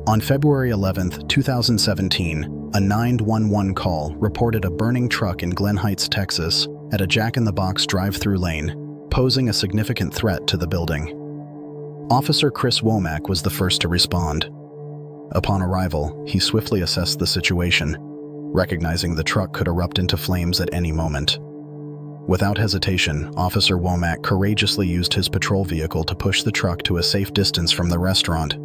On February 11, 2017, a 911 call reported a burning truck in Glen Heights, Texas, at a Jack-in-the-Box drive-through lane, posing a significant threat to the building. Officer Chris Womack was the first to respond. Upon arrival, he swiftly assessed the situation, recognizing the truck could erupt into flames at any moment. Without hesitation, Officer Womack courageously used his patrol vehicle to push the truck to a safe distance from the restaurant.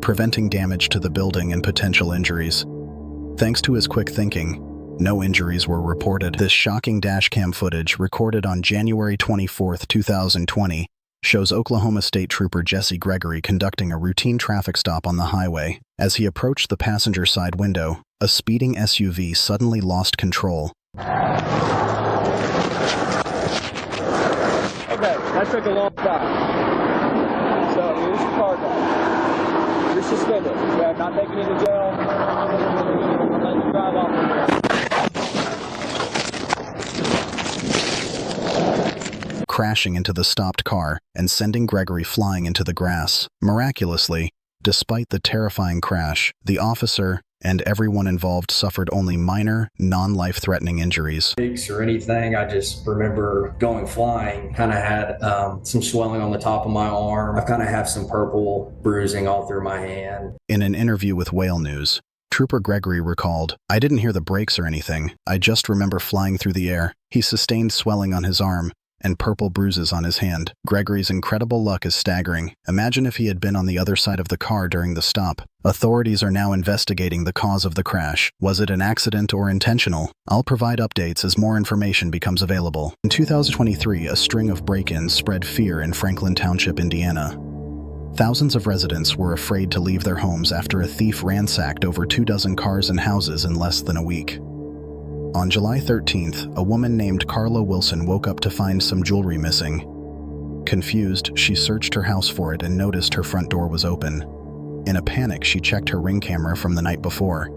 Preventing damage to the building and potential injuries. Thanks to his quick thinking, no injuries were reported. This shocking dashcam footage, recorded on January 24, 2020, shows Oklahoma State Trooper Jesse Gregory conducting a routine traffic stop on the highway. As he approached the passenger side window, a speeding SUV suddenly lost control. Okay, that took a long time. So here's your car back. You're suspended. Okay, I'm not taking you to jail. I'm letting you drive off. Crashing into the stopped car and sending Gregory flying into the grass. Miraculously, despite the terrifying crash, the officer and everyone involved suffered only minor, non-life-threatening injuries. Or anything, I just remember going flying. Kind of had some swelling on the top of my arm. I kind of have some purple bruising all through my hand. In an interview with Whale News, Trooper Gregory recalled, "I didn't hear the brakes or anything. I just remember flying through the air." He sustained swelling on his arm and purple bruises on his hand. Gregory's incredible luck is staggering. Imagine if he had been on the other side of the car during the stop. Authorities are now investigating the cause of the crash. Was it an accident or intentional? I'll provide updates as more information becomes available. In 2023, a string of break-ins spread fear in Franklin Township, Indiana. Thousands of residents were afraid to leave their homes after a thief ransacked over 24 cars and houses in less than a week. On July 13th, a woman named Carla Wilson woke up to find some jewelry missing. Confused, she searched her house for it and noticed her front door was open. In a panic, she checked her Ring camera from the night before.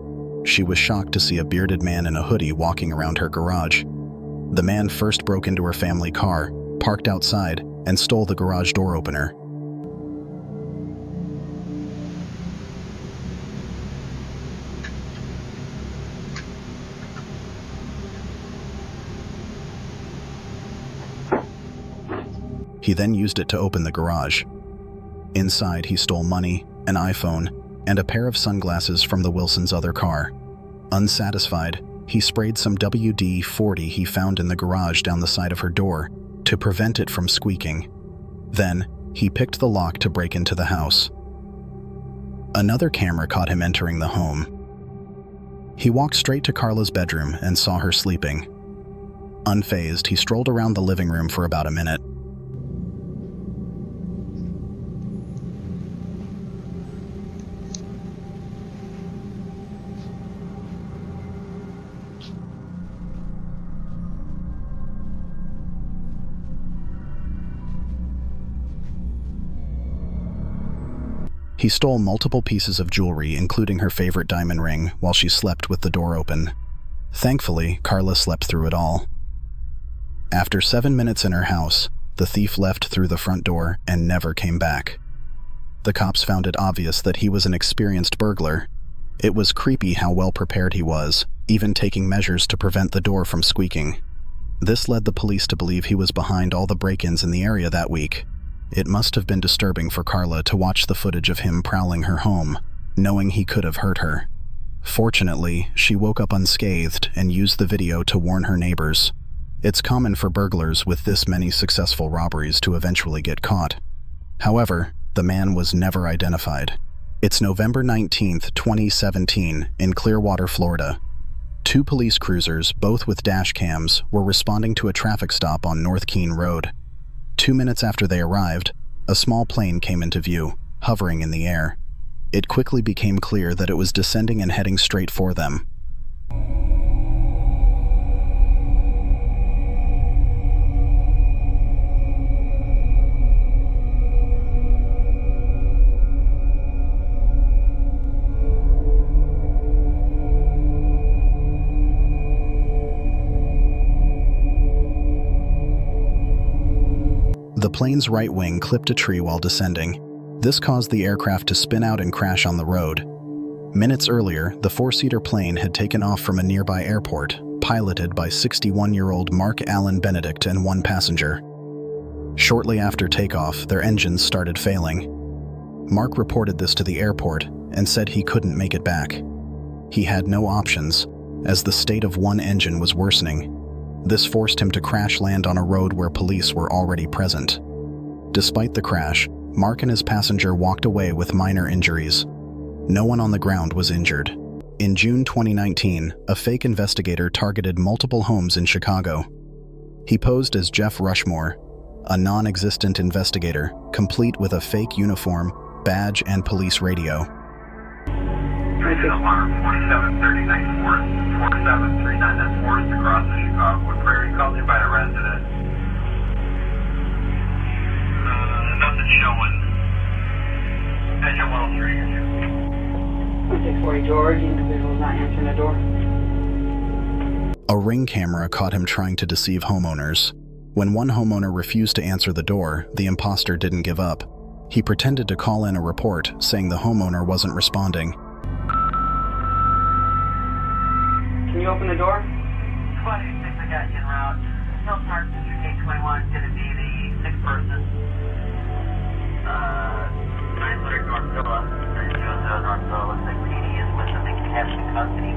She was shocked to see a bearded man in a hoodie walking around her garage. The man first broke into her family car, parked outside, and stole the garage door opener. He then used it to open the garage. Inside, he stole money, an iPhone, and a pair of sunglasses from the Wilsons' other car. Unsatisfied, he sprayed some WD-40 he found in the garage down the side of her door to prevent it from squeaking. Then, he picked the lock to break into the house. Another camera caught him entering the home. He walked straight to Carla's bedroom and saw her sleeping. Unfazed, he strolled around the living room for about a minute. He stole multiple pieces of jewelry, including her favorite diamond ring, while she slept with the door open. Thankfully, Carla slept through it all. After 7 minutes in her house, the thief left through the front door and never came back. The cops found it obvious that he was an experienced burglar. It was creepy how well prepared he was, even taking measures to prevent the door from squeaking. This led the police to believe he was behind all the break-ins in the area that week. It must have been disturbing for Carla to watch the footage of him prowling her home, knowing he could have hurt her. Fortunately, she woke up unscathed and used the video to warn her neighbors. It's common for burglars with this many successful robberies to eventually get caught. However, the man was never identified. It's November 19, 2017, in Clearwater, Florida. Two police cruisers, both with dash cams, were responding to a traffic stop on North Keene Road. 2 minutes after they arrived, a small plane came into view, hovering in the air. It quickly became clear that it was descending and heading straight for them. The plane's right wing clipped a tree while descending. This caused the aircraft to spin out and crash on the road. Minutes earlier, the four-seater plane had taken off from a nearby airport, piloted by 61-year-old Mark Allen Benedict and one passenger. Shortly after takeoff, their engines started failing. Mark reported this to the airport and said he couldn't make it back. He had no options, as the state of one engine was worsening. This forced him to crash land on a road where police were already present. Despite the crash, Mark and his passenger walked away with minor injuries. No one on the ground was injured. In June 2019, a fake investigator targeted multiple homes in Chicago. He posed as Jeff Rushmore, a non-existent investigator, complete with a fake uniform, badge, and police radio. Alarm 4739 Forest, 4739 Forest across the Chicago Prairie, called in by a resident. Nothing showing. Engine 103. 640 George, individual not answering the door. A Ring camera caught him trying to deceive homeowners. When one homeowner refused to answer the door, the imposter didn't give up. He pretended to call in a report, saying the homeowner wasn't responding. Can you open the door? 26, I got you en route. Hill Park District 821 is going to be the sixth person. 900 North Villa, 3200 North Villa. Looks like PD is with them. They can have some custody.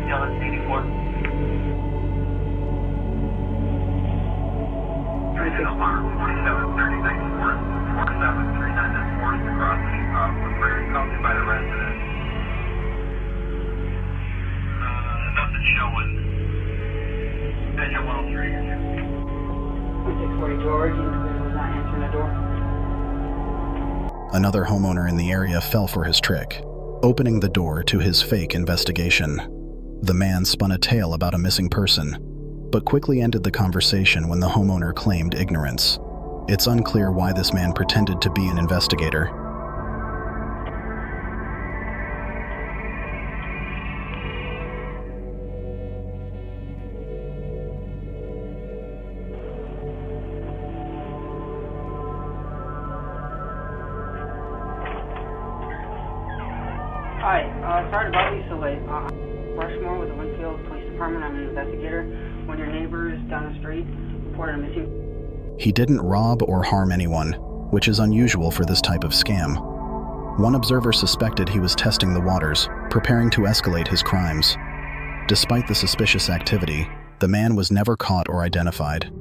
Let's 84. Alarm 4739 Forest, 4739 Forest across the Chicago Prairie, called in by a resident. Nothing showing. Engine 103. 640 George, individual not answering the door. Another homeowner in the area fell for his trick, opening the door to his fake investigation. The man spun a tale about a missing person, but quickly ended the conversation when the homeowner claimed ignorance. It's unclear why this man pretended to be an investigator. Hi, sorry to bother you so late. Rushmore with the Winfield Police Department. I'm an investigator. One of your neighbors down the street reported a missing. He didn't rob or harm anyone, which is unusual for this type of scam. One observer suspected he was testing the waters, preparing to escalate his crimes. Despite the suspicious activity, the man was never caught or identified.